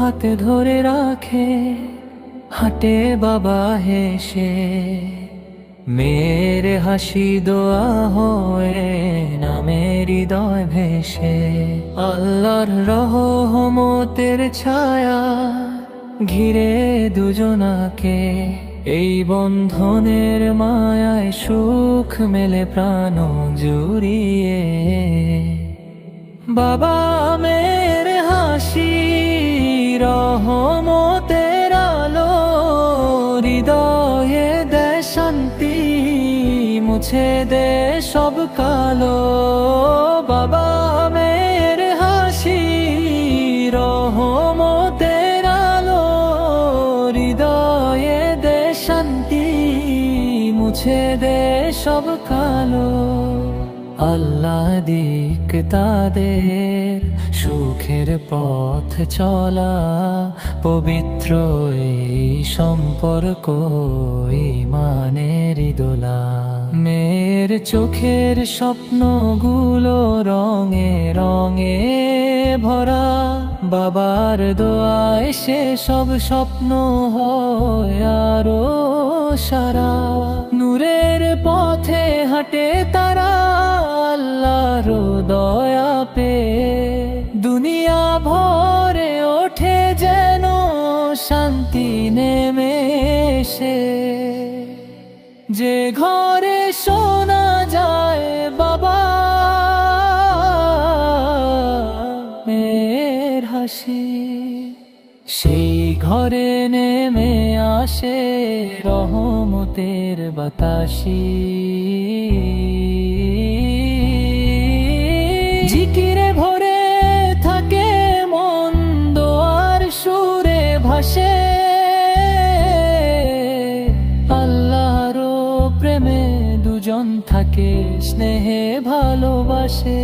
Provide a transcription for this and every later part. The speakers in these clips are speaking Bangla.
হাতে ধরে রাখে, হাঁটে বাবা হেসে। মেয়ের হাসি দোয়া হয়ে নামে হৃদয় ভেসে। আল্লাহর রহমতের ছায়া ঘিরে দুজনাকে, এই বন্ধনের মায়ায় সুখ মেলে প্রাণ জুড়িয়ে। বাবা মেয়ের হাসি রহমতের আলো, হৃদয়ে দেয় শান্তি, মুছে দে সব কালো। বাবা মেয়ের হাসি রহমতের আলো, হৃদয়ে দে শান্তি, মুছে দে সব কালো। আল্লাহ দিক তাদের সুখের পথ চলা, পবিত্র এই সম্পর্ক ঈমানের দোলা। মেয়ের চোখের স্বপ্নগুলো রঙে রঙে ভরা, বাবার দোয়ায় সে সব স্বপ্ন হয় আরো সারা। নূরের পথে হাঁটে তারা আল্লাহর দয়া পেয়ে, দুনিয়া ভরে ওঠে যেন শান্তি নেমে এসে। যে ঘরে শোনা যায় বাবা মেয়ের হাসি, সেই ঘরে নেমে আসে রহমতের বাতাসি। জিকিরে ভরে থাকে মন, দোয়ার সুরে ভাসে। আল্লাহর প্রেমে দুজন থাকে, স্নেহে ভালোবাসে।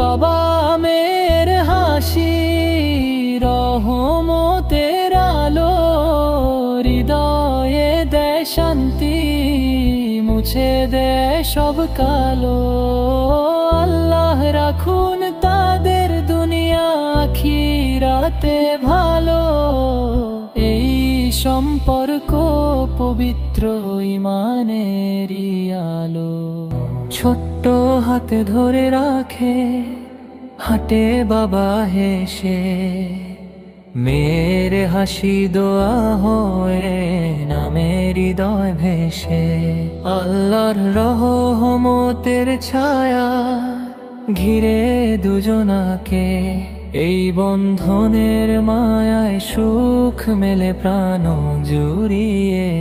বাবা মেয়ের হাসি রহমতের আলো, হৃদয়ে দেয় শান্তি, মুছে দেয় সব কালো। আল্লাহ রাখুন তাদের দুনিয়া আখিরাতে ভালো, এই সম্পর্ক পবিত্র ঈমানেরই আলো। ছোট্ট হাতে ধরে রাখে, হাঁটে বাবা হেসে। মেয়ের হাসি দোয়া হয়ে নামে হৃদয় ভেসে। আল্লাহর রহমতের ছায়া ঘিরে দুজনাকে, এই বন্ধনের মায়ায় সুখ মেলে প্রাণ জুড়িয়ে।